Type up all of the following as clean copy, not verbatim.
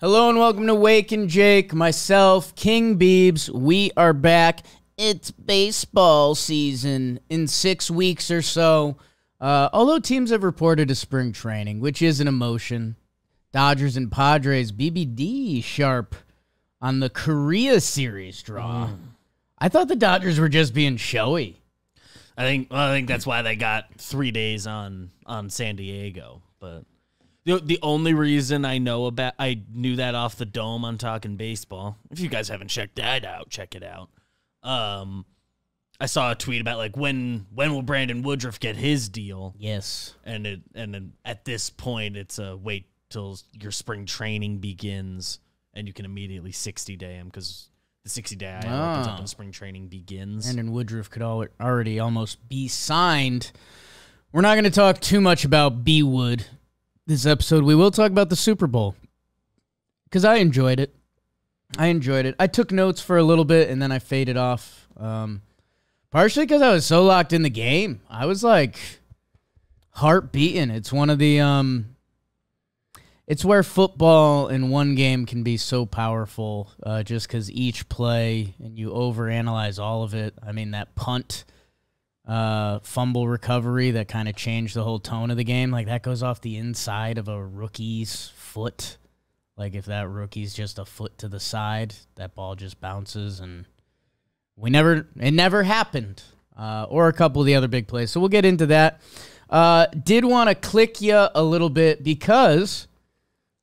Hello and welcome to Wake and Jake, myself, King Beebs. We are back. It's baseball season in 6 weeks or so. Although teams have reported a spring training, which is an emotion. Dodgers and Padres, BBD sharp on the Korea series draw. I thought the Dodgers were just being showy. I think that's why they got 3 days on San Diego, but the only reason I knew that off the dome on Talking Baseball. If you guys haven't checked that out, check it out. I saw a tweet about like when will Brandon Woodruff get his deal? Yes, and then at this point it's a wait till your spring training begins and you can immediately 60-day him because the 60-day IL opens up when spring training begins. Brandon Woodruff could already almost be signed. We're not going to talk too much about B Wood this episode. We will talk about the Super Bowl because I enjoyed it. I took notes for a little bit and then I faded off. Partially because I was so locked in the game. I was like heart beating. It's one of the it's where football in one game can be so powerful just because each play and you overanalyze all of it. I mean, that punt fumble recovery that kind of changed the whole tone of the game. Like, that goes off the inside of a rookie's foot. Like, if that rookie's just a foot to the side, that ball just bounces, and it never happened. Or a couple of the other big plays. So we'll get into that. Did want to click you a little bit because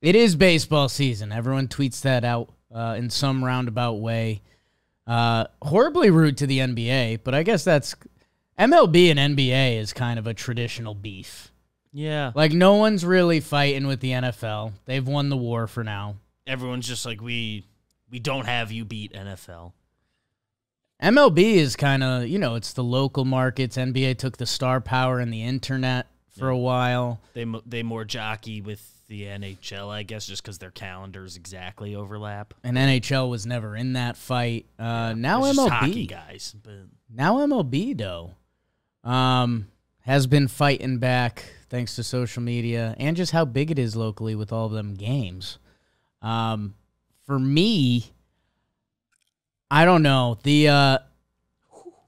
it is baseball season. Everyone tweets that out in some roundabout way. Horribly rude to the NBA, but I guess that's MLB and NBA is kind of a traditional beef. Yeah. Like, no one's really fighting with the NFL. They've won the war for now. Everyone's just like, we don't have you beat NFL. MLB is kind of, it's the local markets. NBA took the star power and the internet for a while. They more jockey with the NHL, I guess, just because their calendars exactly overlap. And NHL was never in that fight. Now it's MLB. just hockey guys. But Now MLB, though, has been fighting back thanks to social media and just how big it is locally with all of them games. For me, I don't know.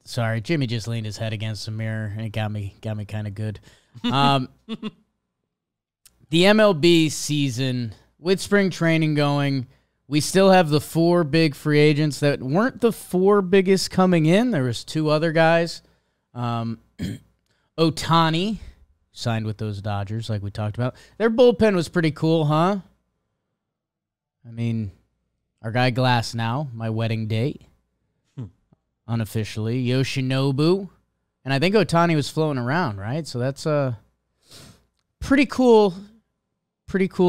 Sorry, Jimmy just leaned his head against the mirror and it got me kind of good. The MLB season with spring training going, we still have the 4 big free agents that weren't the 4 biggest coming in. There was 2 other guys. Ohtani signed with those Dodgers, like we talked about. Their bullpen was pretty cool, huh? I mean, our guy Glass now, my wedding date, unofficially. Yoshinobu. And I think Ohtani was floating around, right? So that's a pretty cool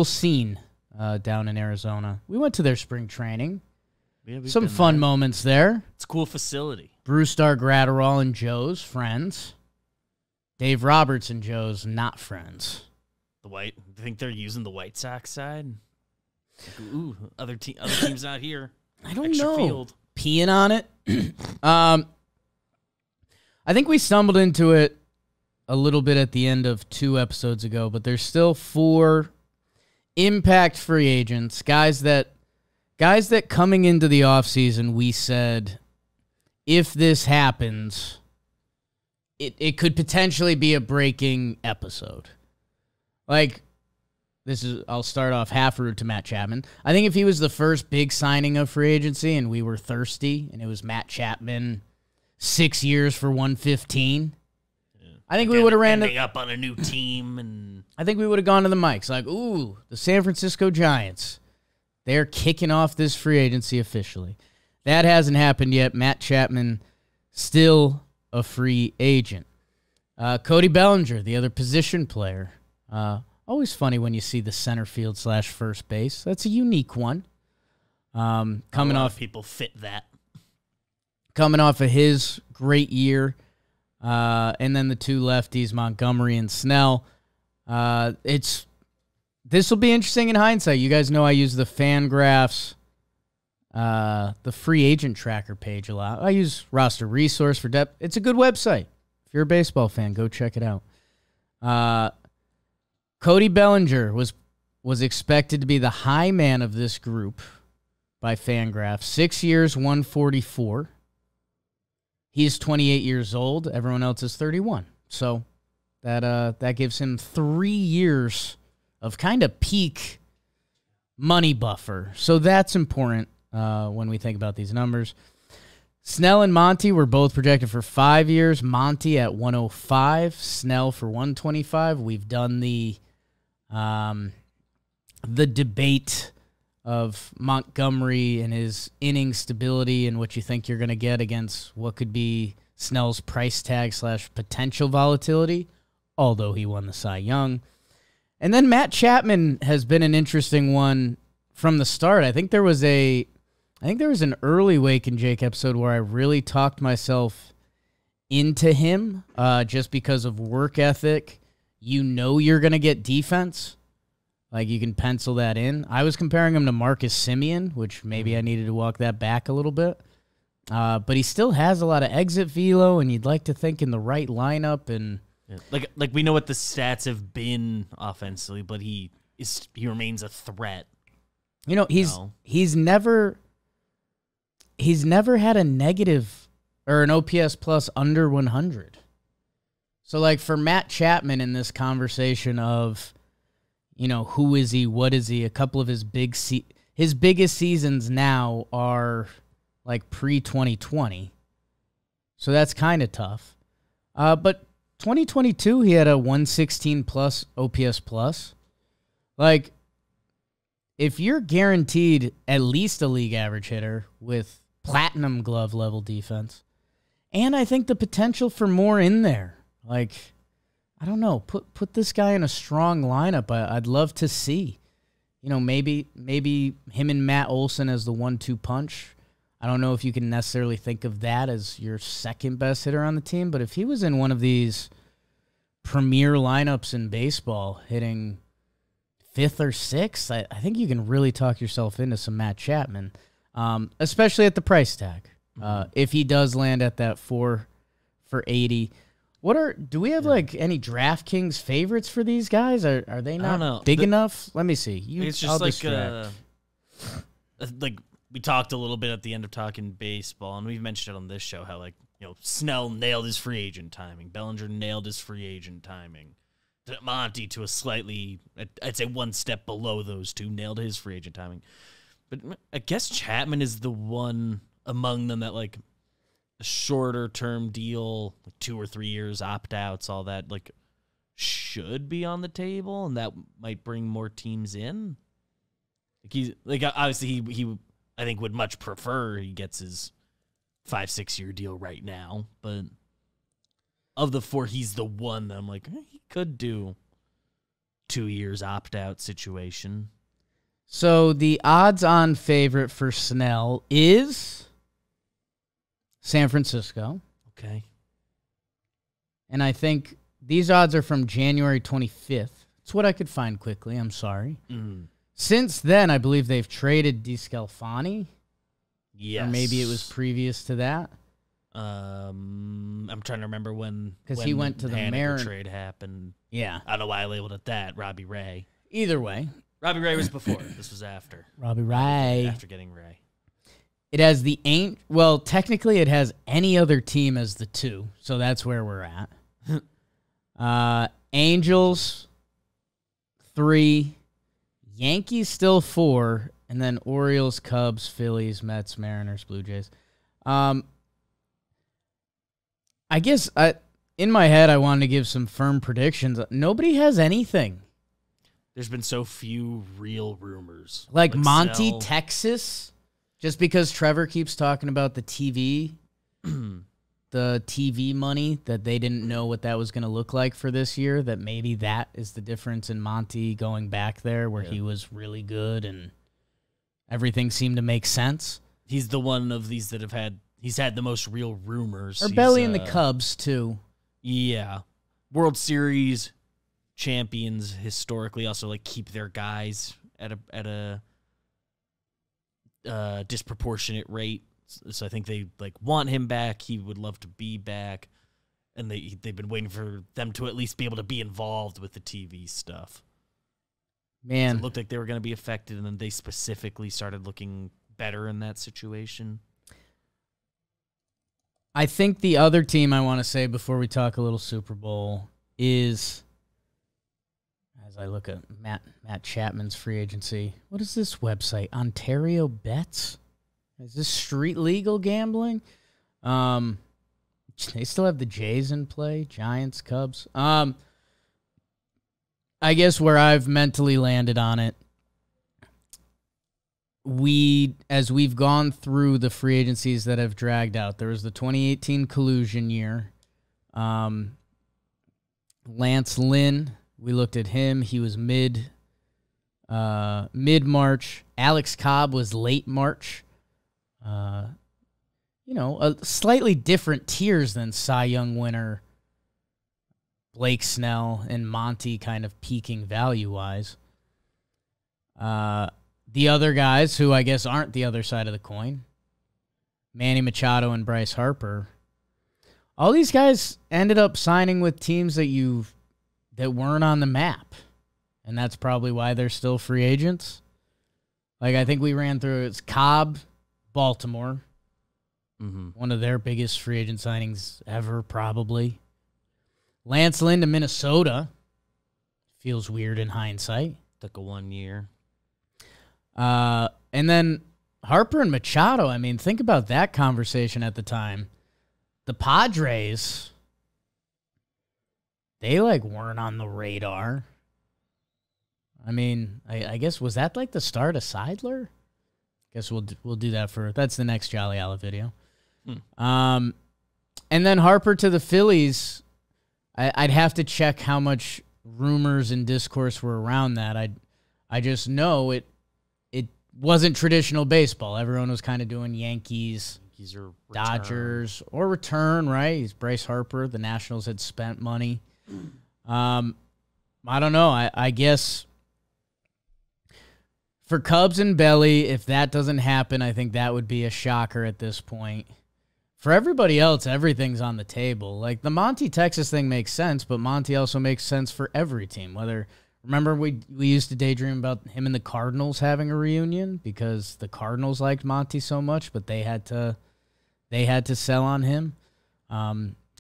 scene down in Arizona. We went to their spring training. yeah, Some fun moments there. It's a cool facility. Brewstar Gratterall and Joe's friends. Dave Roberts and Joe's not friends. I think they're using the White Sox side. Like, ooh, other teams not here. I don't Extra know. Field. Peeing on it. I think we stumbled into it a little bit at the end of 2 episodes ago, but there's still 4 impact free agents, guys that coming into the offseason, we said, if this happens, it could potentially be a breaking episode. Like, I'll start off half rude to Matt Chapman. I think if he was the first big signing of free agency and we were thirsty and it was Matt Chapman, 6 years for $115, I think we would have ending up on a new team, and I think we would have gone to the mics like, ooh, the San Francisco Giants. They're kicking off this free agency officially. That hasn't happened yet. Matt Chapman still a free agent. Cody Bellinger, the other position player. Always funny when you see the center field / first base. That's a unique one. Coming off, people fit that. Coming off of his great year. And then the 2 lefties, Montgomery and Snell. This will be interesting in hindsight. You guys know I use the Fangraphs, the free agent tracker page a lot. I use Roster Resource for depth. It's a good website. If you're a baseball fan, go check it out. Cody Bellinger was was expected to be the high man of this group by Fangraphs. 6 years, 144. He's 28 years old. Everyone else is 31. So that gives him 3 years of kind of peak money buffer. So that's important when we think about these numbers. Snell and Monty were both projected for 5 years. Monty at 105, Snell for 125. We've done the debate of Montgomery and his inning stability and what you think you're going to get against what could be Snell's price tag / potential volatility, although he won the Cy Young. And then Matt Chapman has been an interesting one from the start. I think there was an early Wake and Jake episode where I really talked myself into him just because of work ethic. You know you're going to get defense. Like, you can pencil that in. I was comparing him to Marcus Semien, which maybe I needed to walk that back a little bit. But he still has a lot of exit velo, and you'd like to think in the right lineup. And yeah. Like we know what the stats have been offensively, but he remains a threat. You know, he's never had a negative or an OPS plus under 100. So, like, for Matt Chapman in this conversation of, you know, who is he, what is he, a couple of his biggest seasons now are, like, pre-2020. So that's kind of tough. But 2022, he had a 116 plus OPS plus. Like, if you're guaranteed at least a league average hitter with platinum glove level defense, and I think the potential for more in there, like, I don't know, put this guy in a strong lineup. I'd love to see, you know, maybe him and Matt Olson as the 1-2 punch. I don't know if you can necessarily think of that as your second best hitter on the team, but if he was in one of these premier lineups in baseball, hitting 5th or 6th, I think you can really talk yourself into some Matt Chapman, especially at the price tag. If he does land at that 4 for 80. Do we have like any DraftKings favorites for these guys? Are they not big enough? Let me see. It's just like we talked a little bit at the end of talking baseball, and we've mentioned it on this show how, like, you know, Snell nailed his free agent timing, Bellinger nailed his free agent timing, Monty to a slightly, I'd say one step below those two, nailed his free agent timing. But I guess Chapman is the one among them that, like, a shorter term deal, like 2 or 3 years, opt outs, all that, like, should be on the table, and that might bring more teams in. Like, he's like, obviously he I think would much prefer he gets his 5-6 year deal right now, but of the 4, he's the one that I'm like, he could do 2 years opt out situation. So the odds on favorite for Snell is San Francisco. Okay. And I think these odds are from January 25th. It's what I could find quickly. I'm sorry. Since then, I believe they've traded DeScalfani. Yes. Or maybe it was previous to that. I'm trying to remember when he went to the Mariners trade happened. Yeah. I don't know why I labeled it that. Robbie Ray. Either way. Robbie Ray was before. This was after. Robbie Ray. After getting Ray. It has well, technically it has any other team as the 2, so that's where we're at. Angels, 3, Yankees still 4, and then Orioles, Cubs, Phillies, Mets, Mariners, Blue Jays. I guess in my head I wanted to give some firm predictions. Nobody has anything. There's been so few real rumors. Like Monty, Snell. Texas, just because Trevor keeps talking about the TV money, that they didn't know what that was going to look like for this year, that maybe that is the difference in Monty going back there where he was really good and everything seemed to make sense. He's the one of these that he's had the most real rumors. Or Belly and the Cubs, too. Yeah. World Series champions historically also, like, keep their guys at a disproportionate rate. So I think they, like, want him back. He would love to be back. And they've been waiting for them to at least be able to be involved with the TV stuff. Man, It looked like they were going to be affected, and then they specifically started looking better in that situation. I think the other team I want to say before we talk a little Super Bowl is, as I look at Matt Chapman's free agency, what is this website? Ontario Bets? Is this street legal gambling? They still have the Jays in play, Giants, Cubs. I guess where I've mentally landed on it, as we've gone through the free agencies that have dragged out, there was the 2018 collusion year. Lance Lynn, we looked at him. He was mid-March. Alex Cobb was late March. A slightly different tiers than Cy Young winner Blake Snell and Monty kind of peaking value-wise. The other guys, who I guess aren't the other side of the coin, Manny Machado and Bryce Harper, all these guys ended up signing with teams that weren't on the map. And that's probably why they're still free agents. Like, I think we ran through, it's Cobb, Baltimore. One of their biggest free agent signings ever, probably. Lance Lynn to Minnesota. Feels weird in hindsight. Took a 1 year. And then Harper and Machado, I mean, think about that conversation at the time. The Padres, they, weren't on the radar. I mean, I guess, was that, the start of Seidler? Guess we'll do that that's the next Jolly Olive video. And then Harper to the Phillies, I'd have to check how much rumors and discourse were around that. I just know it wasn't traditional baseball. Everyone was kind of doing Yankees or Dodgers, or return, right? He's Bryce Harper. The Nationals had spent money. I don't know. I guess for Cubs and Belly, if that doesn't happen, I think that would be a shocker at this point. For everybody else, everything's on the table. Like, the Monty Texas thing makes sense, but Monty also makes sense for every team. Remember we used to daydream about him and the Cardinals having a reunion because the Cardinals liked Monty so much, but they had to sell on him.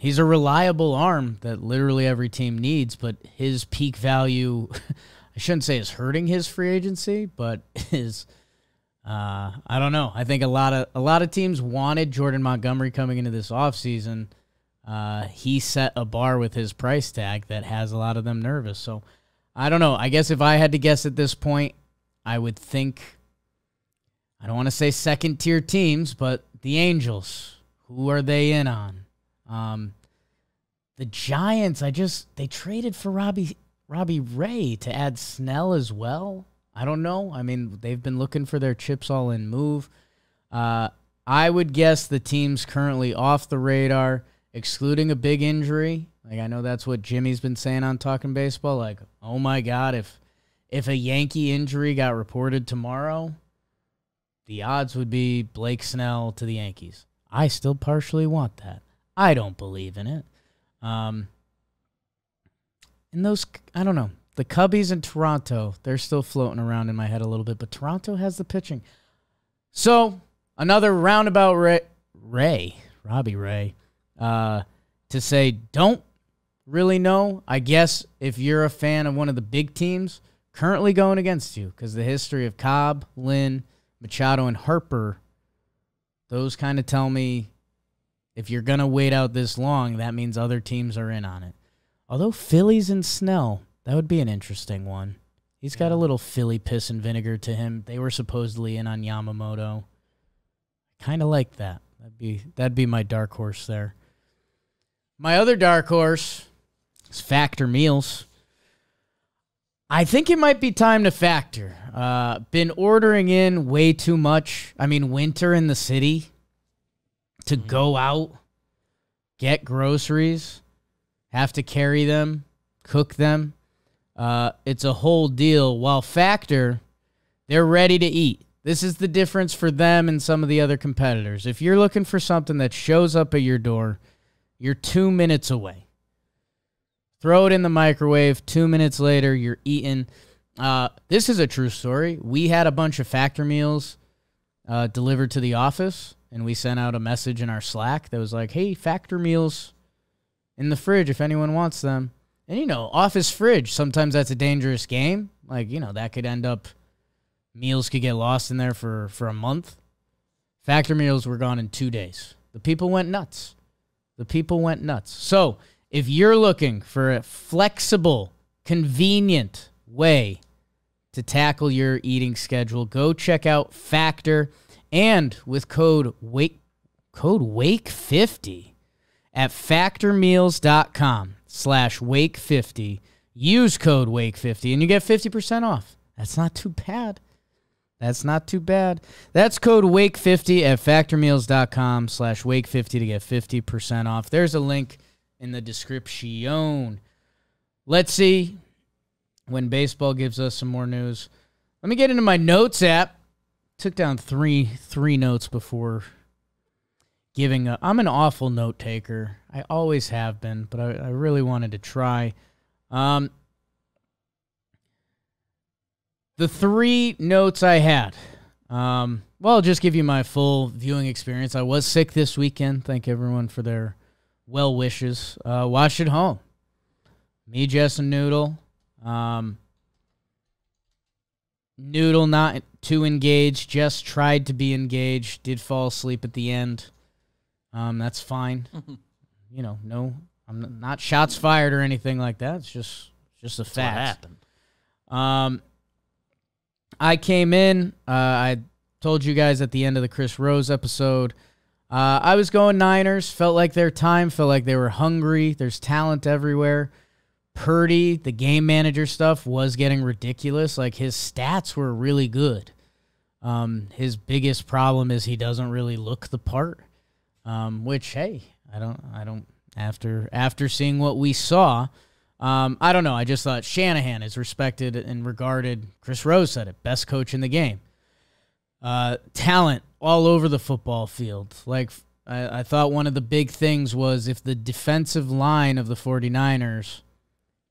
He's a reliable arm that literally every team needs, but his peak value, I shouldn't say is hurting his free agency, but is, I don't know. I think a lot of teams wanted Jordan Montgomery coming into this offseason. He set a bar with his price tag that has a lot of them nervous. So I don't know. I guess if I had to guess at this point, I would think, I don't want to say second-tier teams, but the Angels, who are they in on? The Giants, they traded for Robbie Ray to add Snell as well. I don't know. I mean, they've been looking for their chips all in move. I would guess the teams currently off the radar, excluding a big injury. Like, I know that's what Jimmy's been saying on Talking Baseball. Like, oh my God, if a Yankee injury got reported tomorrow, the odds would be Blake Snell to the Yankees. I still partially want that. I don't believe in it. And those, I don't know. The Cubbies in Toronto, they're still floating around in my head a little bit, but Toronto has the pitching. So, another roundabout Robbie Ray, to say don't really know. I guess if you're a fan of one of the big teams currently going against you, because the history of Cobb, Lynn, Machado, and Harper, those kind of tell me if you're going to wait out this long, that means other teams are in on it. Although Phillies and Snell, that would be an interesting one. He's got a little Philly piss and vinegar to him. They were supposedly in on Yamamoto. Kind of like that. That'd be my dark horse there. My other dark horse is Factor Meals. I think it might be time to factor. Been ordering in way too much. I mean, winter in the city. To go out, get groceries, have to carry them, cook them. It's a whole deal. While Factor, they're ready to eat. This is the difference for them and some of the other competitors. If you're looking for something that shows up at your door, you're 2 minutes away. Throw it in the microwave. 2 minutes later, you're eating. This is a true story. We had a bunch of Factor meals delivered to the office, and we sent out a message in our Slack that was like, hey, Factor meals in the fridge if anyone wants them. And, office fridge, sometimes that's a dangerous game. Like, that could end up, meals could get lost in there for a month. Factor meals were gone in 2 days. The people went nuts. So, if you're looking for a flexible, convenient way to tackle your eating schedule, go check out Factor, and with code WAKE50 at factormeals.com/wake50. Use code WAKE50 and you get 50% off. That's not too bad. That's code WAKE50 at factormeals.com/wake50 to get 50% off. There's a link in the description. Let's see when baseball gives us some more news. Let me get into my notes app. Took down three notes before giving up. I'm an awful note taker. I always have been, but I really wanted to try. The 3 notes I had. I'll just give you my full viewing experience. I was sick this weekend. Thank everyone for their well wishes. Watched at home. Me, Jess, and Noodle. Noodle not too engaged. Jess tried to be engaged. Did fall asleep at the end. That's fine. No, I'm not shots fired or anything like that. It's just a fact. What happened? I came in. I told you guys at the end of the Chris Rose episode. I was going Niners. Felt like their time. Felt like they were hungry. There's talent everywhere. Purdy, the game manager stuff was getting ridiculous. Like, his stats were really good. His biggest problem is he doesn't really look the part. Which, hey, I don't. After seeing what we saw, I don't know. I just thought Shanahan is respected and regarded. Chris Rose said it, best coach in the game. Talent all over the football field. Like, I thought one of the big things was if the defensive line of the 49ers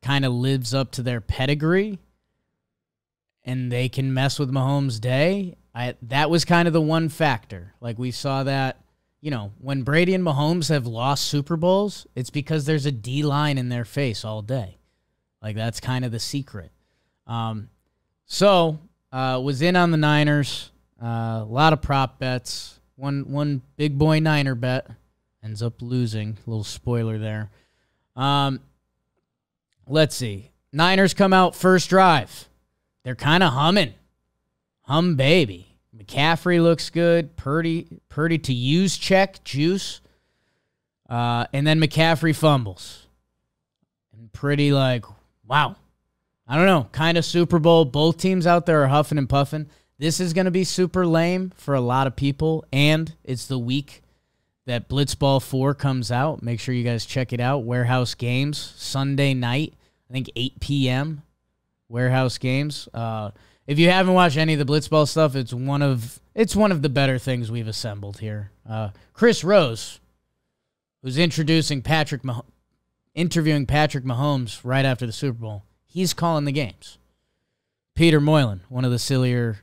kind of lives up to their pedigree and they can mess with Mahomes' day, that was kind of the one factor. Like, we saw that, when Brady and Mahomes have lost Super Bowls, it's because there's a D-line in their face all day. Like, that's kind of the secret. Was in on the Niners. A lot of prop bets. One big boy Niner bet ends up losing. A little spoiler there. Let's see. Niners come out first drive. They're kind of humming. Hum baby. McCaffrey looks good. Purdy to use check, juice. And then McCaffrey fumbles. And pretty like, wow. I don't know. Kind of Super Bowl. Both teams out there are huffing and puffing. This is going to be super lame for a lot of people. And it's the week that Blitzball 4 comes out. Make sure you guys check it out. Warehouse Games, Sunday night, I think 8 p.m. Warehouse Games. If you haven't watched any of the Blitzball stuff, it's one of the better things we've assembled here. Chris Rose, who's interviewing Patrick Mahomes right after the Super Bowl, he's calling the games. Peter Moylan, one of the sillier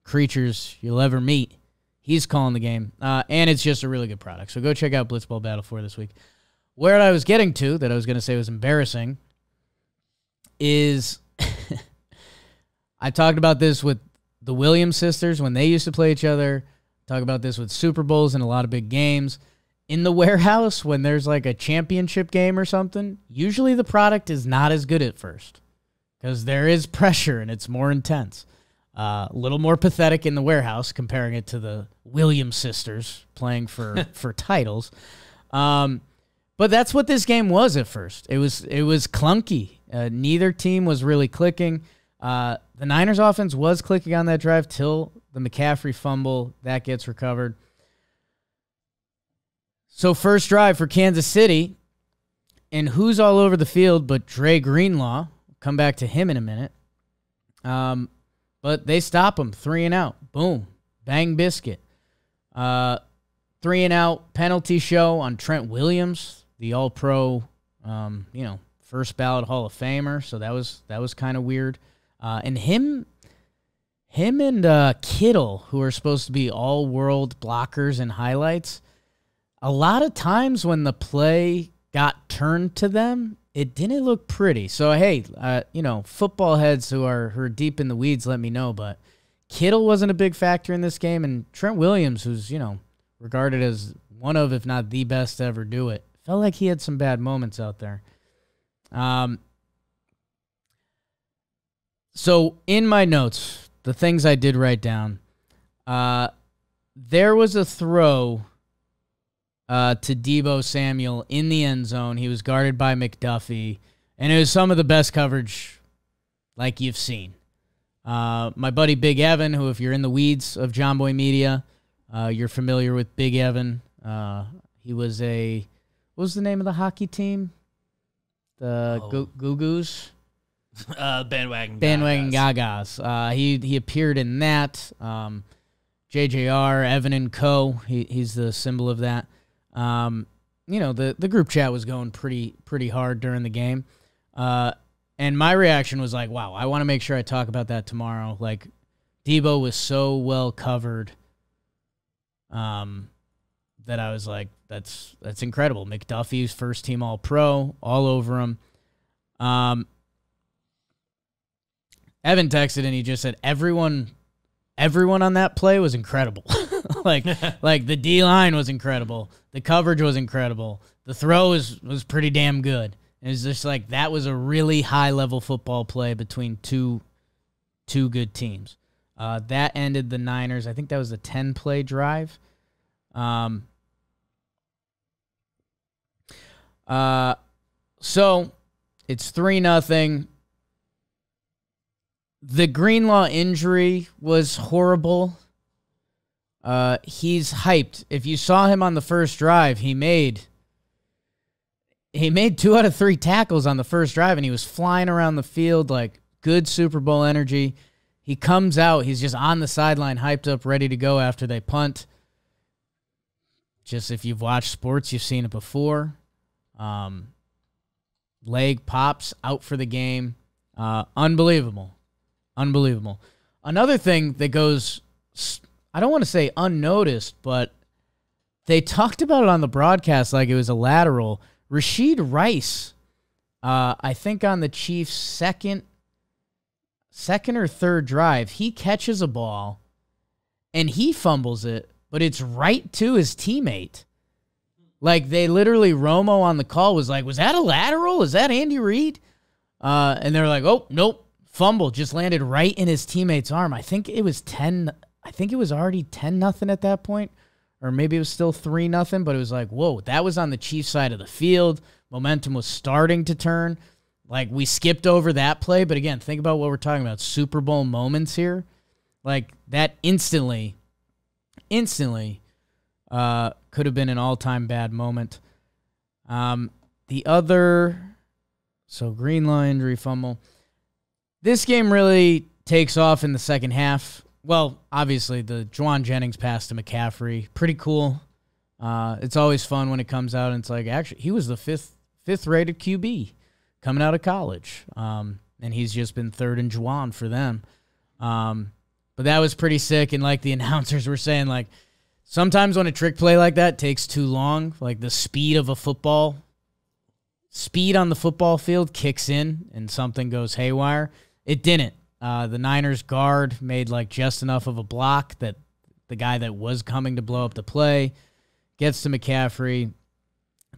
creatures you'll ever meet, he's calling the game, and it's just a really good product. So go check out Blitzball Battle 4 this week. Where I was getting to, that I was going to say was embarrassing, is I talked about this with the Williams sisters when they used to play each other. Talk about this with Super Bowls and a lot of big games. In the warehouse, when there's like a championship game or something, usually the product is not as good at first because there is pressure and it's more intense. A little more pathetic in the warehouse, comparing it to the Williams sisters playing for titles. But that's what this game was at first. It was clunky. Neither team was really clicking. The Niners offense was clicking on that drive till the McCaffrey fumble. That gets recovered. So first drive for Kansas City, and who's all over the field but Dre Greenlaw? Come back to him in a minute. But they stop him. 3 and out. Boom. Bang biscuit. 3 and out. Penalty show on Trent Williams, the all-pro, first ballot Hall of Famer. So that was kind of weird. And him and Kittle, who are supposed to be all-world blockers and highlights, a lot of times when the play got turned to them, it didn't look pretty. So, hey, football heads who are deep in the weeds, let me know. But Kittle wasn't a big factor in this game, and Trent Williams, who's, regarded as one of, if not the best to ever do it, felt like he had some bad moments out there. So in my notes, the things I did write down, there was a throw to Deebo Samuel in the end zone. He was guarded by McDuffie, and it was some of the best coverage like you've seen. My buddy Big Evan, who if you're in the weeds of John Boy Media, you're familiar with Big Evan. He was what was the name of the hockey team? The Goo Goos? Bandwagon Gagas. He appeared in that. JJR, Evan and Co. He's the symbol of that. The group chat was going pretty hard during the game. And my reaction was like, wow, I want to make sure I talk about that tomorrow. Like, Deebo was so well covered that I was like, that's incredible. McDuffie's first team All-Pro, all over him. Evan texted and he just said everyone on that play was incredible. like the D-line was incredible. The coverage was incredible. The throw was pretty damn good. It was just like that was a really high-level football play between two good teams. That ended the Niners. I think that was a 10-play drive. So it's 3-0. The Greenlaw injury was horrible. He's hyped. If you saw him on the first drive, he made 2 out of 3 tackles on the first drive, and he was flying around the field like good Super Bowl energy. He comes out. He's just on the sideline, hyped up, ready to go after they punt. Just if you've watched sports, you've seen it before. Leg pops, out for the game. Unbelievable. Another thing that goes, I don't want to say unnoticed, but they talked about it on the broadcast like it was a lateral. Rashid Rice, I think on the Chiefs' second or third drive, he catches a ball and he fumbles it, but it's right to his teammate. Like, they literally, Romo on the call was like, was that a lateral? Is that Andy Reid? And they're like, oh, nope. Fumble just landed right in his teammate's arm. I think it was already 10-0 at that point, or maybe it was still 3-0, but it was like, whoa, that was on the Chiefs side of the field. Momentum was starting to turn. Like, we skipped over that play, but again, think about what we're talking about, Super Bowl moments here. Like, that instantly could have been an all-time bad moment. So Greenlaw injury, fumble. This game really takes off in the second half. Well, obviously, the Juwan Jennings pass to McCaffrey, pretty cool. It's always fun when it comes out, and it's like, actually, he was the fifth-rated QB coming out of college, and he's just been third in Juwan for them. But that was pretty sick, and like the announcers were saying, like, sometimes when a trick play like that takes too long, like the speed on the football field kicks in and something goes haywire. It didn't. The Niners guard made like just enough of a block that the guy that was coming to blow up the play gets to McCaffrey.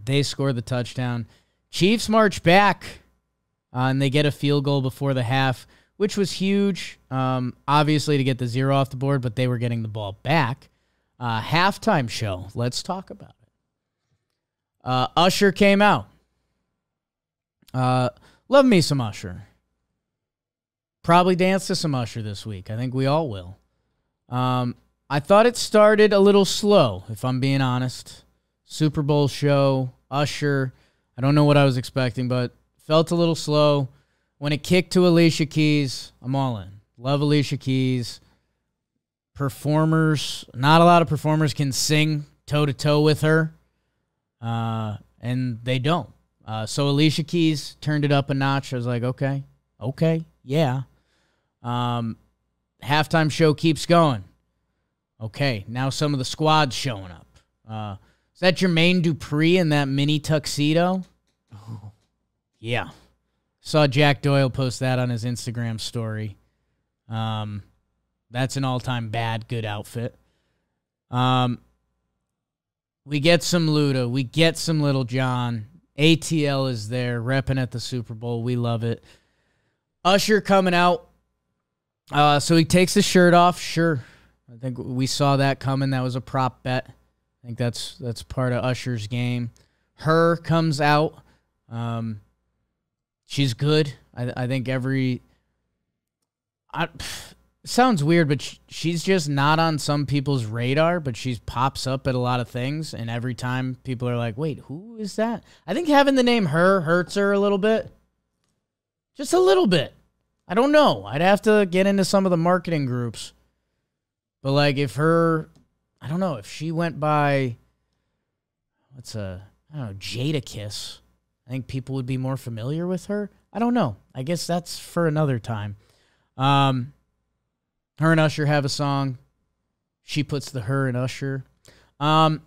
They score the touchdown. Chiefs march back, and they get a field goal before the half, which was huge, obviously, to get the 0 off the board, but they were getting the ball back. Halftime show. Let's talk about it. Usher came out. Love me some Usher. Probably dance to some Usher this week. I think we all will. I thought it started a little slow, if I'm being honest. Super Bowl show, Usher. I don't know what I was expecting, but felt a little slow. When it kicked to Alicia Keys, I'm all in. Love Alicia Keys. Performers, not a lot of performers can sing toe-to-toe with her, and they don't. So Alicia Keys turned it up a notch. I was like, okay, yeah. Halftime show keeps going. Okay, now some of the squad's showing up. Is that Jermaine Dupri in that mini tuxedo? Oh. Yeah. Saw Jack Doyle post that on his Instagram story. That's an all-time bad, good outfit. We get some Luda. We get some Little John. ATL is there, repping at the Super Bowl. We love it. Usher coming out. So he takes his shirt off. Sure. I think we saw that coming. That was a prop bet. I think that's part of Usher's game. Her comes out. She's good. I think it sounds weird, but she's just not on some people's radar, but she pops up at a lot of things, and every time people are like, wait, who is that? I think having the name Her hurts her a little bit. Just a little bit. I don't know. I'd have to get into some of the marketing groups. But, like, if she went by, Jada Kiss, I think people would be more familiar with her. I don't know. I guess that's for another time. Her and Usher have a song. She puts the her in Usher. The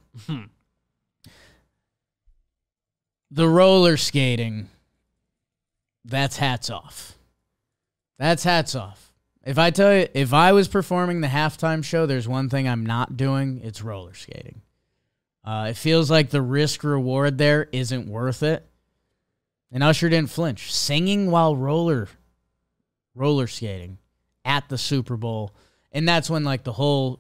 roller skating, that's hats off. That's hats off. If I tell you, if I was performing the halftime show, there's one thing I'm not doing, it's roller skating. It feels like the risk reward there isn't worth it. And Usher didn't flinch. Singing while roller skating at the Super Bowl. And that's when like the whole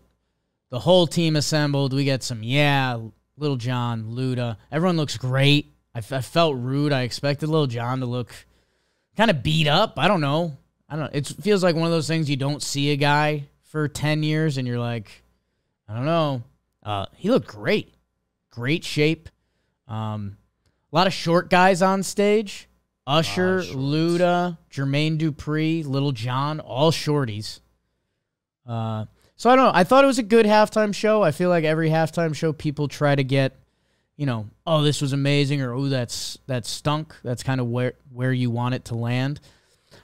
team assembled. We get some, Little John, Luda. Everyone looks great. I felt rude. I expected Little John to look kind of beat up. I don't know. It feels like one of those things you don't see a guy for 10 years and you're like, I don't know. He looked great. Great shape. A lot of short guys on stage. Usher, Luda, Jermaine Dupri, Little John, all shorties. So I don't know. I thought it was a good halftime show. I feel like every halftime show people try to get, oh, this was amazing, or oh, that stunk. That's kind of where you want it to land.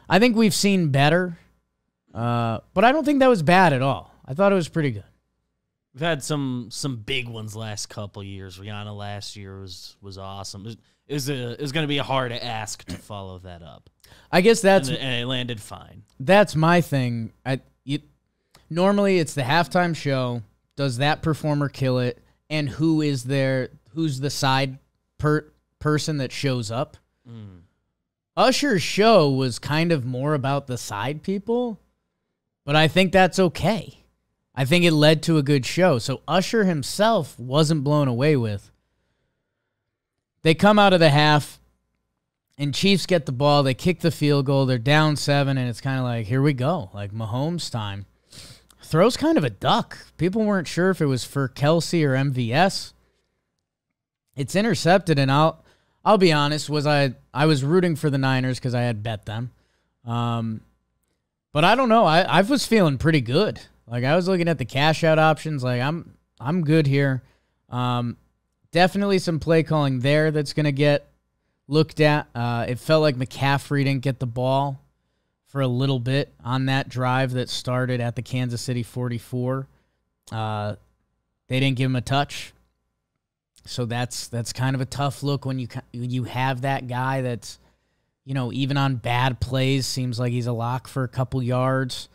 I think we've seen better, but I don't think that was bad at all. I thought it was pretty good. We've had some big ones last couple years. Rihanna last year was awesome. It was going to be hard to ask to follow that up. I guess and it landed fine. That's my thing. Normally it's the halftime show. Does that performer kill it? And who is there? Who's the side person that shows up? Usher's show was kind of more about the side people, but I think that's okay. I think it led to a good show. So Usher himself wasn't blown away with. They come out of the half, and Chiefs get the ball. They kick the field goal. They're down 7, and it's kind of like, here we go, like Mahomes time. Throws kind of a duck. People weren't sure if it was for Kelsey or MVS. It's intercepted, and I'll be honest, I was rooting for the Niners because I had bet them. But I don't know. I was feeling pretty good. Like, I was looking at the cash out options. Like, I'm good here. Definitely some play calling there that's going to get looked at. It felt like McCaffrey didn't get the ball for a little bit on that drive that started at the Kansas City 44. They didn't give him a touch. So that's kind of a tough look when you have that guy that's, even on bad plays, seems like he's a lock for a couple yards.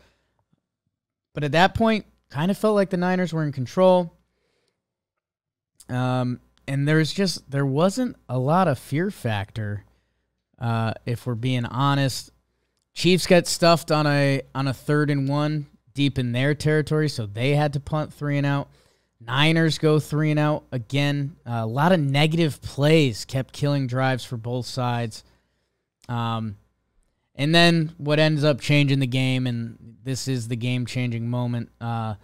But at that point, kind of felt like the Niners were in control. And there wasn't a lot of fear factor, if we're being honest. Chiefs got stuffed on a 3rd and 1 deep in their territory, so they had to punt 3 and out. Niners go 3 and out again. A lot of negative plays kept killing drives for both sides. And then what ends up changing the game, and this is the game-changing moment, the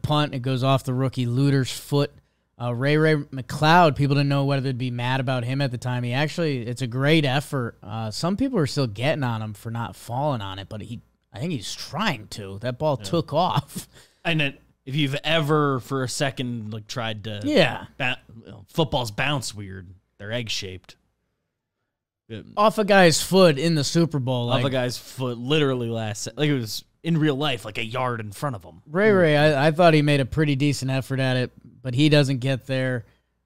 punt, it goes off the rookie Luter's foot. Ray McLeod, people didn't know whether they'd be mad about him at the time. It's a great effort. Some people are still getting on him for not falling on it, but I think he's trying to. That ball took off. And if you've ever for a second tried to footballs bounce weird, they're egg-shaped. Off a guy's foot in the Super Bowl. Off a guy's foot, literally it in real life, like a yard in front of him. Ray, I thought he made a pretty decent effort at it, but he doesn't get there.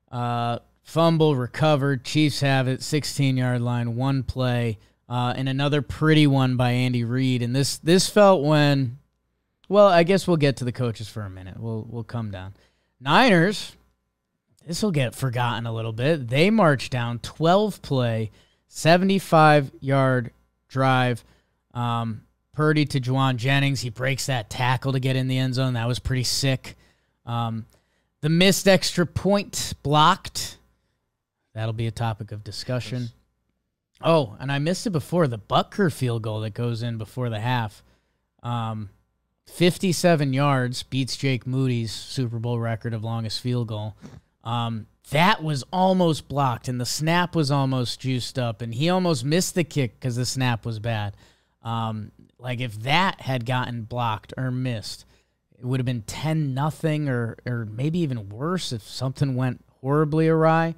Fumble recovered. Chiefs have it, 16-yard line, one play, and another pretty one by Andy Reid. And this felt when, well, I guess we'll get to the coaches for a minute. We'll come down. Niners, this will get forgotten a little bit. They marched down 12-play, 75-yard drive. Purdy to Juwan Jennings. He breaks that tackle to get in the end zone. That was pretty sick. The missed extra point blocked. That'll be a topic of discussion. Oh, and I missed it before. The Butker field goal that goes in before the half. 57 yards, beats Jake Moody's Super Bowl record of longest field goal. That was almost blocked, and the snap was almost juiced up, and he almost missed the kick because the snap was bad. Like, if that had gotten blocked or missed, it would have been 10-0 or maybe even worse if something went horribly awry.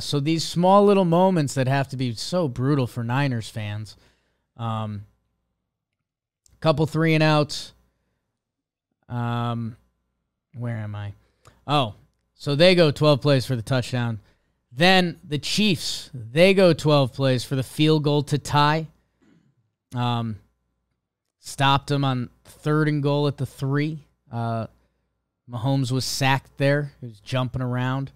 So these small little moments that have to be so brutal for Niners fans. Couple 3-and-outs. Where am I? Oh, so they go 12 plays for the touchdown. Then the Chiefs, they go 12 plays for the field goal to tie. Stopped him on 3rd and goal at the 3. Mahomes was sacked there. He was jumping around.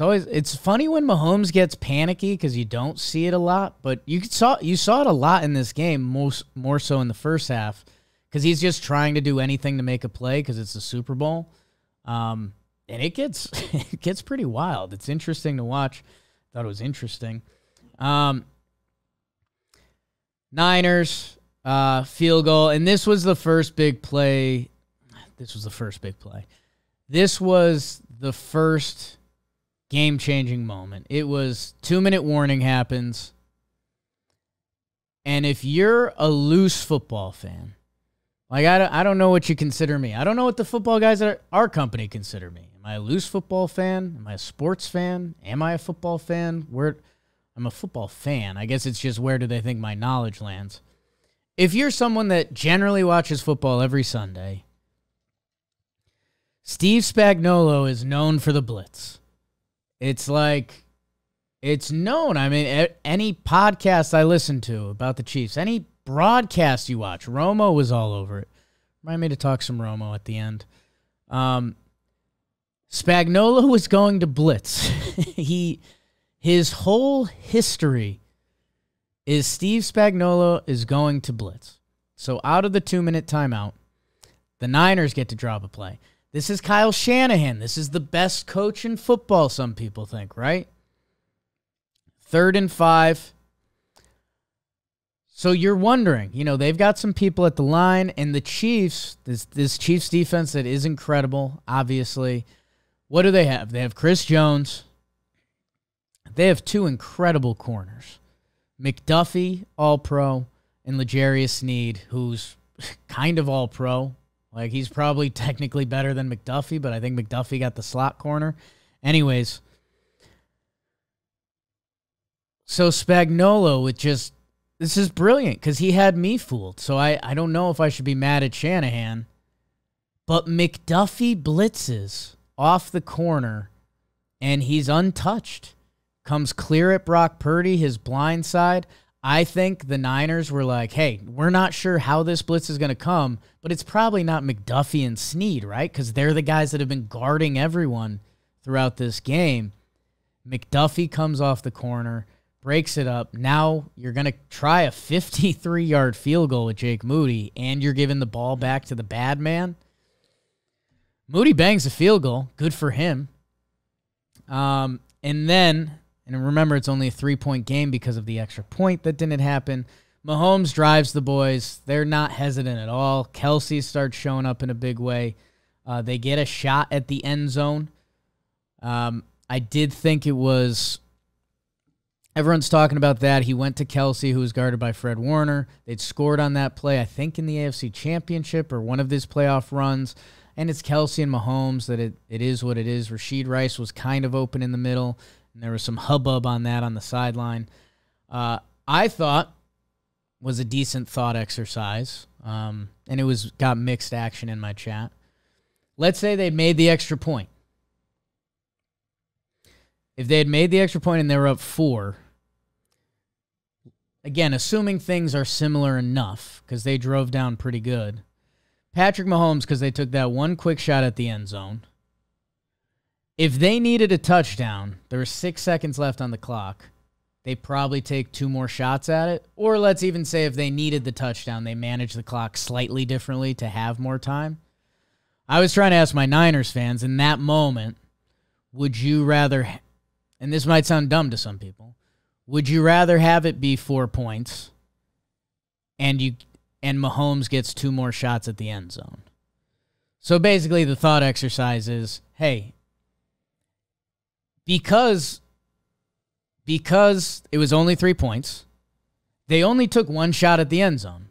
It's funny when Mahomes gets panicky because you don't see it a lot, but you saw it a lot in this game, more so in the first half, because he's just trying to do anything to make a play because it's the Super Bowl. And it gets it gets pretty wild. It's interesting to watch. Thought it was interesting. Niners field goal, and this was the first big play. This was the first game-changing moment. It was 2-minute warning happens, and if you're a loose football fan, like I don't know what you consider me. I don't know what the football guys at our company consider me. Am I a loose football fan? Am I a sports fan? Am I a football fan? I'm a football fan. I guess it's just where do they think my knowledge lands. If you're someone that generally watches football every Sunday, Steve Spagnuolo is known for the blitz. It's like, it's known. I mean, any podcast I listen to about the Chiefs, any broadcast you watch, Romo was all over it. Remind me to talk some Romo at the end. Spagnuolo was going to blitz. His whole history is Steve Spagnuolo is going to blitz. So out of the 2-minute timeout, the Niners get to drop a play. This is Kyle Shanahan. This is the best coach in football, some people think, right? 3rd and 5. So you're wondering, they've got some people at the line, and the Chiefs, this Chiefs defense that is incredible, obviously. What do they have? They have Chris Jones. They have 2 incredible corners. McDuffie, all-pro, and L'Jarius Sneed, who's kind of all-pro. Like, he's probably technically better than McDuffie, but I think McDuffie got the slot corner. Anyways, so Spagnuolo with just, this is brilliant because he had me fooled. So I don't know if I should be mad at Shanahan, but McDuffie blitzes off the corner, and he's untouched. Comes clear at Brock Purdy, his blind side. I think the Niners were like, hey, we're not sure how this blitz is going to come, but it's probably not McDuffie and Sneed, right? Because they're the guys that have been guarding everyone throughout this game. McDuffie comes off the corner, breaks it up. Now you're going to try a 53-yard field goal with Jake Moody, and you're giving the ball back to the bad man. Moody bangs a field goal. Good for him. And remember, it's only a 3-point game because of the extra point that didn't happen. Mahomes drives the boys. They're not hesitant at all. Kelsey starts showing up in a big way. They get a shot at the end zone. I did think it was... Everyone's talking about that. He went to Kelsey, who was guarded by Fred Warner. They'd scored on that play, I think, in the AFC Championship or one of his playoff runs. And it's Kelsey and Mahomes that it is what it is. Rashid Rice was kind of open in the middle. And there was some hubbub on that on the sideline. I thought was a decent thought exercise, and it got mixed action in my chat. Let's say they made the extra point. If they had made the extra point and they were up 4, again, assuming things are similar enough, because they drove down pretty good, Patrick Mahomes, because they took that one quick shot at the end zone, if they needed a touchdown, there were 6 seconds left on the clock, they probably take 2 more shots at it. Or let's even say if they needed the touchdown, they manage the clock slightly differently to have more time. I was trying to ask my Niners fans, in that moment, would you rather, and this might sound dumb to some people, would you rather have it be 4 points and Mahomes gets 2 more shots at the end zone? So basically the thought exercise is, hey, because it was only 3 points, they only took 1 shot at the end zone.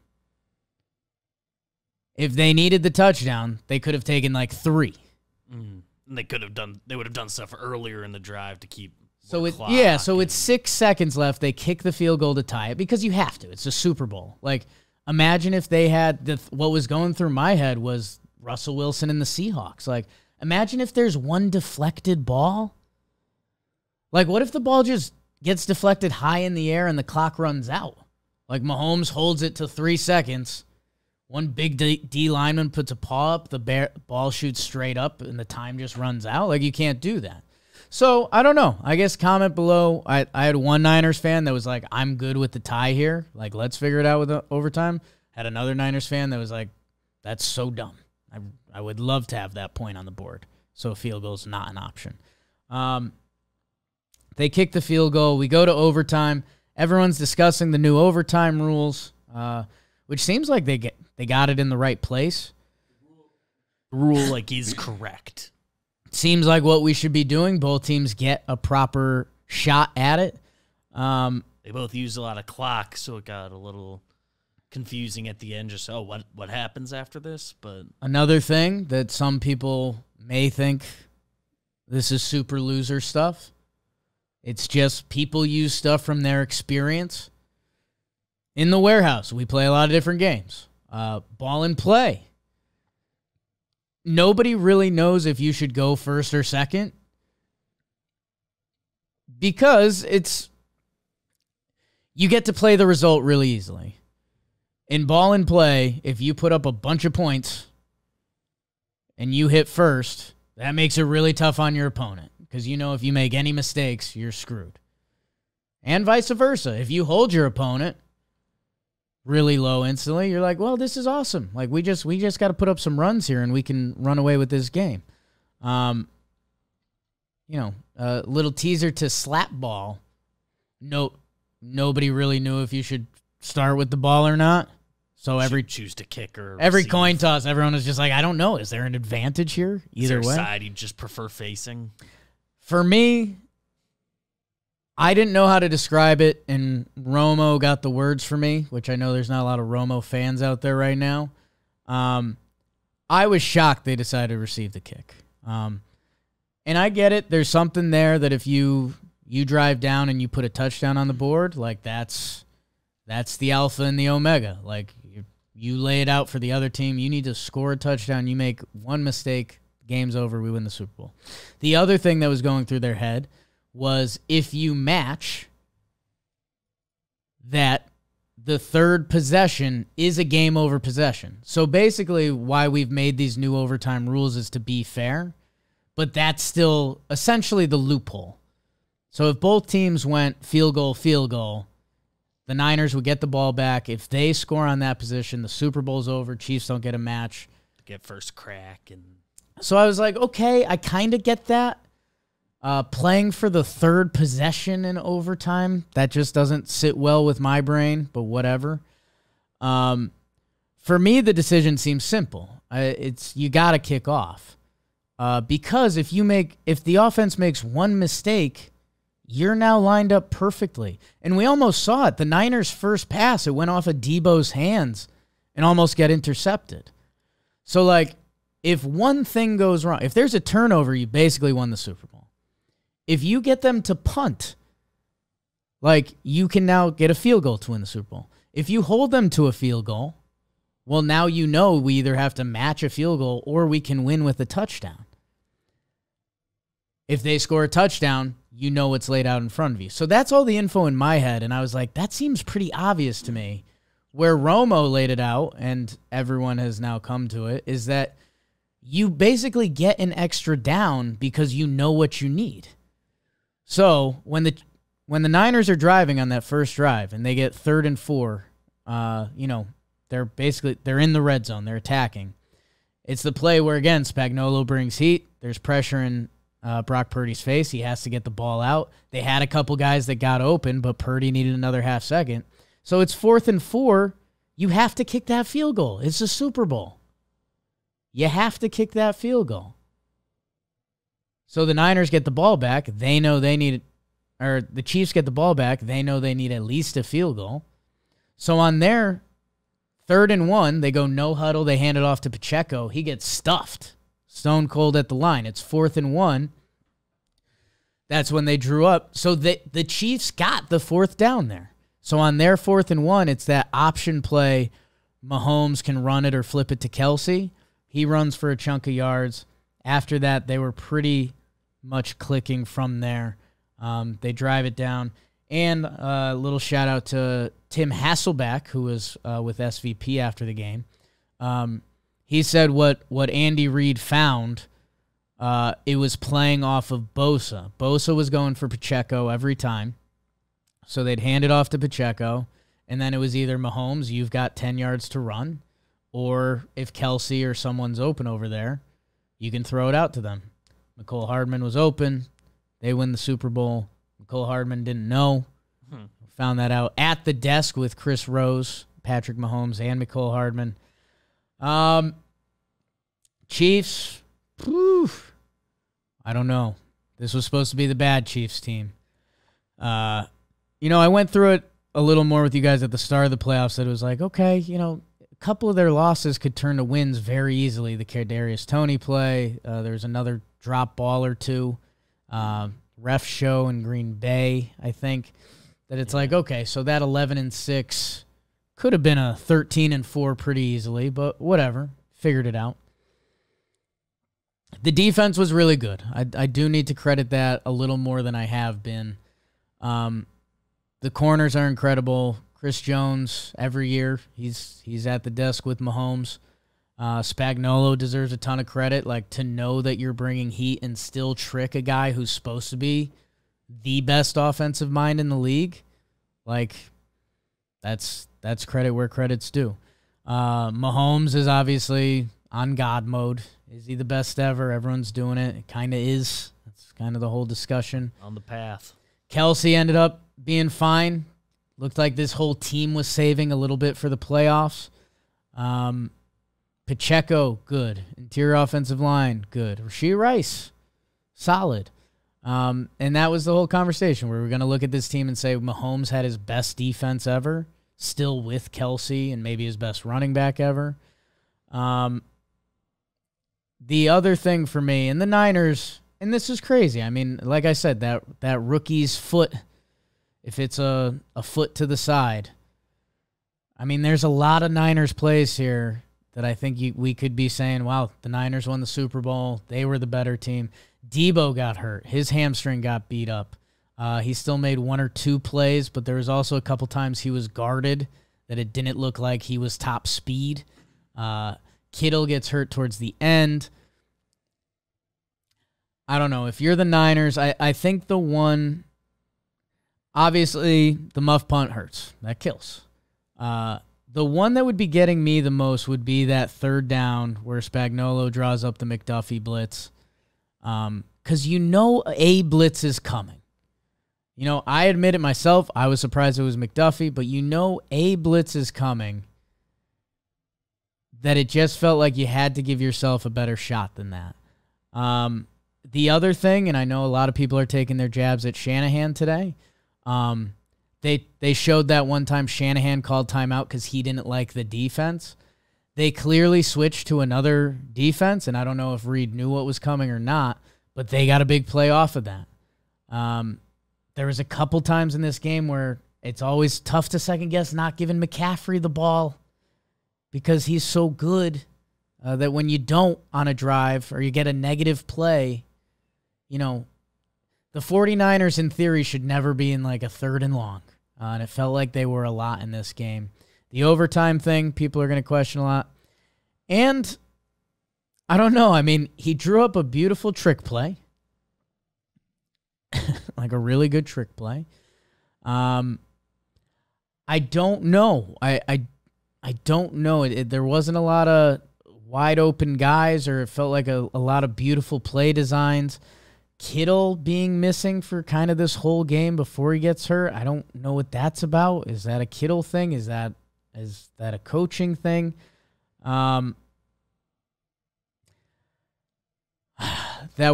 If they needed the touchdown, they could have taken like 3. And they would have done stuff earlier in the drive to keep So clock. it's 6 seconds left. They kick the field goal to tie it because you have to. It's a Super Bowl. Like, imagine if they had what was going through my head was Russell Wilson and the Seahawks. Like, imagine if there's one deflected ball. Like, what if the ball just gets deflected high in the air and the clock runs out? Like, Mahomes holds it to 3 seconds. One big D lineman puts a paw up, the ball shoots straight up, and the time just runs out. Like, you can't do that. So, I don't know. I guess comment below. I had one Niners fan that was like, I'm good with the tie here. Like, let's figure it out with overtime. Had another Niners fan that was like, that's so dumb. I would love to have that point on the board. So, a field goal is not an option. They kick the field goal. We go to overtime. Everyone's discussing the new overtime rules, which seems like they got it in the right place. The rule is correct. Seems like what we should be doing. Both teams get a proper shot at it. They both used a lot of clock, so it got a little confusing at the end. Just, what happens after this? But another thing that some people may think this is super loser stuff. It's just people use stuff from their experience. In the warehouse, we play a lot of different games. Ball and play. Nobody really knows if you should go first or second because you get to play the result really easily. In ball and play, if you put up a bunch of points and you hit first, that makes it really tough on your opponent because you know if you make any mistakes, you're screwed. And vice versa. If you hold your opponent really low instantly, you're like, well, this is awesome. Like, we just got to put up some runs here and we can run away with this game. A little teaser to slap ball. Nobody really knew if you should start with the ball or not. So choose to kick or every receive. coin toss, everyone was just like, I don't know. Is there an advantage here? Either Is there way. a side you just prefer facing? For me, I didn't know how to describe it, and Romo got the words for me, which I know there's not a lot of Romo fans out there right now. I was shocked they decided to receive the kick. And I get it. There's something there that if you drive down and you put a touchdown on the board, like that's the alpha and the omega. Like, you lay it out for the other team. You need to score a touchdown. You make one mistake, game's over, we win the Super Bowl. The other thing that was going through their head was if you match that, the third possession is a game over possession. So basically why we've made these new overtime rules is to be fair, but that's still essentially the loophole. So if both teams went field goal, the Niners would get the ball back. If they score on that position, the Super Bowl's over. Chiefs don't get a match. Get first crack. And so I was like, okay, I kind of get that. Playing for the third possession in overtime, that just doesn't sit well with my brain, but whatever. For me, the decision seems simple. You got to kick off. Because if the offense makes one mistake, you're now lined up perfectly. And we almost saw it. The Niners' first pass, it went off of Debo's hands and almost got intercepted. So, like, if one thing goes wrong, if there's a turnover, you basically won the Super Bowl. If you get them to punt, like, you can now get a field goal to win the Super Bowl. If you hold them to a field goal, well, now you know we either have to match a field goal or we can win with a touchdown. If they score a touchdown, you know what's laid out in front of you. So that's all the info in my head, and I was like, that seems pretty obvious to me. Where Romo laid it out, and everyone has now come to it, is that you basically get an extra down because you know what you need. So when the Niners are driving on that first drive and they get 3rd and 4, they're in the red zone, they're attacking. It's the play where, again, Spagnuolo brings heat. There's pressure in Brock Purdy's face. He has to get the ball out. They had a couple guys that got open, but Purdy needed another half second. So it's 4th and 4. You have to kick that field goal. It's a Super Bowl. You have to kick that field goal. So the Niners get the ball back. They know they need, or the Chiefs get the ball back. They know they need at least a field goal. So on their 3rd and 1, they go no huddle. They hand it off to Pacheco. He gets stuffed. Stone cold at the line. It's 4th and 1. That's when they drew up. So the Chiefs got the 4th down there. So on their 4th and 1, it's that option play. Mahomes can run it or flip it to Kelsey. He runs for a chunk of yards. After that, they were pretty much clicking from there. They drive it down. And a little shout out to Tim Hasselback, who was with SVP after the game. He said what Andy Reid found, it was playing off of Bosa. Bosa was going for Pacheco every time. So they'd hand it off to Pacheco, and then it was either Mahomes, you've got 10 yards to run, or if Kelsey or someone's open over there, you can throw it out to them. Mecole Hardman was open. They win the Super Bowl. Mecole Hardman didn't know. Found that out at the desk with Chris Rose, Patrick Mahomes, and Mecole Hardman. Chiefs, I don't know. This was supposed to be the bad Chiefs team. I went through it a little more with you guys at the start of the playoffs that it was like, okay, a couple of their losses could turn to wins very easily. The Kadarius Toney play, there's another drop ball or two. Ref show in Green Bay, I think, that it's like, okay, so that 11-6 could have been a 13-4 pretty easily, but whatever, figured it out. The defense was really good. I do need to credit that a little more than I have been. The corners are incredible. Chris Jones, every year, he's at the desk with Mahomes. Spagnuolo deserves a ton of credit, to know that you're bringing heat and still trick a guy who's supposed to be the best offensive mind in the league. That's credit where credit's due. Mahomes is obviously on God mode. Is he the best ever? Everyone's doing it. It kind of is. That's kind of the whole discussion. On the path. Kelsey ended up being fine. Looked like this whole team was saving a little bit for the playoffs. Pacheco, good. Interior offensive line, good. Rashee Rice, solid. And that was the whole conversation where we're going to look at this team and say Mahomes had his best defense ever, still with Kelsey, and maybe his best running back ever. The other thing for me, and the Niners, and this is crazy. I mean, like I said, that rookie's foot, if it's a foot to the side. I mean, there's a lot of Niners plays here that I think we could be saying, wow, the Niners won the Super Bowl. They were the better team. Debo got hurt. His hamstring got beat up. He still made 1 or 2 plays, but there was also a couple times he was guarded that it didn't look like he was top speed. Kittle gets hurt towards the end. I don't know. If you're the Niners, I think the one, obviously, the muff punt hurts. That kills. The one that would be getting me the most would be that 3rd down where Spagnuolo draws up the McDuffie blitz. Because a blitz is coming. I admit it myself. I was surprised it was McDuffie, but a blitz is coming. That it just felt like you had to give yourself a better shot than that. The other thing, and I know a lot of people are taking their jabs at Shanahan today, they showed that one time Shanahan called timeout because he didn't like the defense. They clearly switched to another defense, and I don't know if Reed knew what was coming or not, but they got a big play off of that. There was a couple times in this game where it's always tough to second guess not giving McCaffrey the ball because he's so good that when you don't on a drive or you get a negative play, you know, the 49ers in theory should never be in like a 3rd and long. And it felt like they were a lot in this game. The overtime thing, people are going to question a lot. And I don't know. I mean, he drew up a beautiful trick play. Like a really good trick play. I don't know. I don't know. There wasn't a lot of wide open guys, or it felt like a lot of beautiful play designs. Kittle being missing for kind of this whole game before he gets hurt. I don't know what that's about. Is that a Kittle thing? Is that a coaching thing? That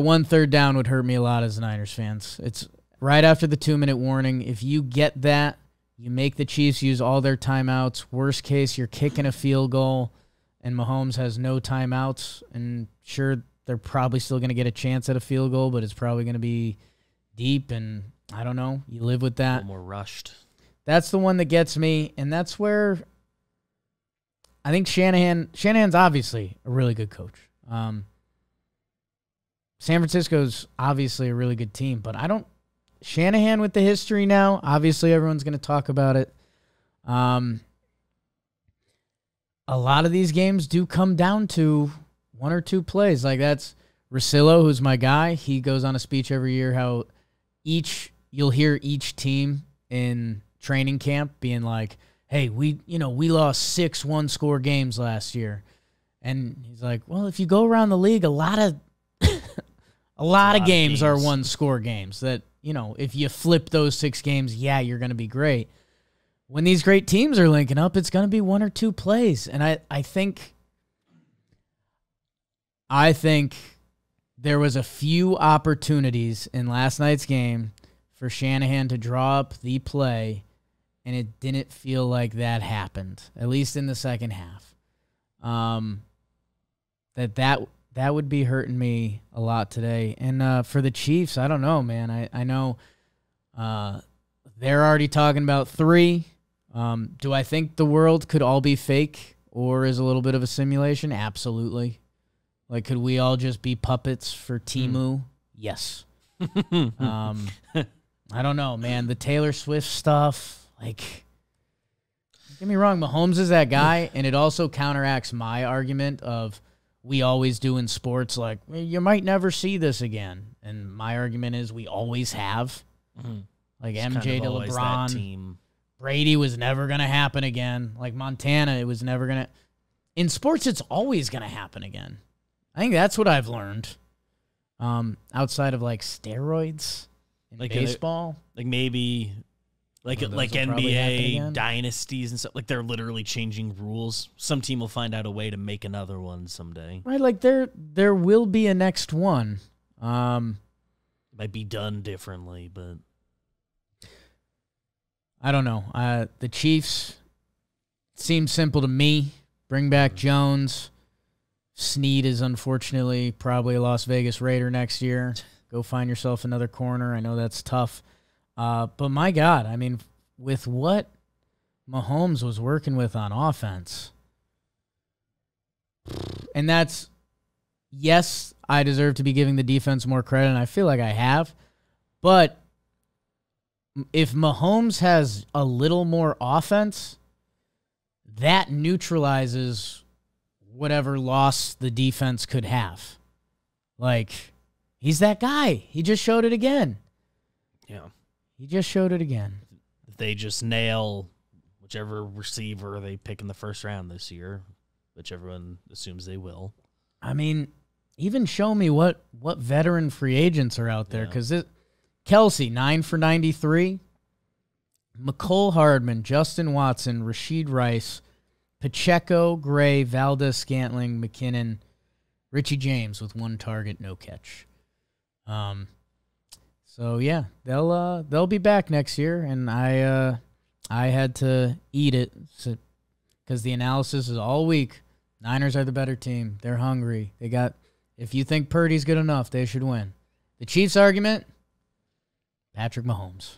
1 3rd down would hurt me a lot as a Niners fans. It's right after the 2-minute warning. If you get that, you make the Chiefs use all their timeouts. Worst case, you're kicking a field goal, and Mahomes has no timeouts. And sure, they're probably still going to get a chance at a field goal, but it's probably going to be deep, and I don't know. You live with that. A little more rushed. That's the one that gets me, and that's where I think Shanahan's obviously a really good coach. San Francisco's obviously a really good team, but Shanahan with the history now, obviously everyone's going to talk about it. A lot of these games do come down to 1 or 2 plays. Like that's Russillo, who's my guy. He goes on a speech every year how you'll hear each team in training camp being like, hey, we lost 6 one-score games last year. And he's like, well, if you go around the league, a lot of games are one-score games that, if you flip those 6 games, yeah, you're going to be great. When these great teams are linking up, it's going to be 1 or 2 plays. And I think there was a few opportunities in last night's game for Shanahan to draw up the play, and it didn't feel like that happened, at least in the second half. That would be hurting me a lot today. And for the Chiefs, I don't know, man. I know they're already talking about 3. Do I think the world could all be fake or is a little bit of a simulation? Absolutely. Like, could we all just be puppets for Temu? Yes. I don't know, man. The Taylor Swift stuff, like, don't get me wrong, Mahomes is that guy, and it also counteracts my argument of we always do in sports, like, you might never see this again. And my argument is we always have. Mm-hmm. Like it's MJ to LeBron. Team. Brady was never going to happen again. Like Montana, it was never going to. In sports, it's always going to happen again. I think that's what I've learned. Outside of like steroids in baseball. Like maybe like NBA dynasties and stuff. Like they're literally changing rules. Some team will find out a way to make another one someday. Right, like there will be a next one. It might be done differently, but I don't know. The Chiefs seem simple to me. Bring back Jones. Snead is unfortunately probably a Las Vegas Raider next year. Go find yourself another corner. I know that's tough. But my God, I mean, with what Mahomes was working with on offense, and that's, yes, I deserve to be giving the defense more credit, and I feel like I have. But if Mahomes has a little more offense, that neutralizes whatever loss the defense could have. Like, he's that guy. He just showed it again. Yeah. He just showed it again. If they just nail whichever receiver they pick in the first round this year, which everyone assumes they will. I mean, even show me what veteran free agents are out there. Because Kelsey, 9 for 93. McCole Hardman, Justin Watson, Rashid Rice, Pacheco, Gray, Valdez-Scantling, McKinnon, Richie James with 1 target, no catch. So yeah, they'll be back next year, and I had to eat it because the analysis is all week. Niners are the better team. They're hungry. If you think Purdy's good enough, they should win. The Chiefs argument, Patrick Mahomes.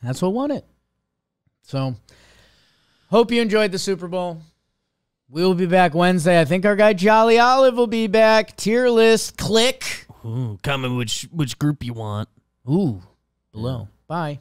That's what won it. So, hope you enjoyed the Super Bowl. We will be back Wednesday. I think our guy Jolly Olive will be back. Tier list, click. Ooh, comment which group you want. Ooh, below. Bye.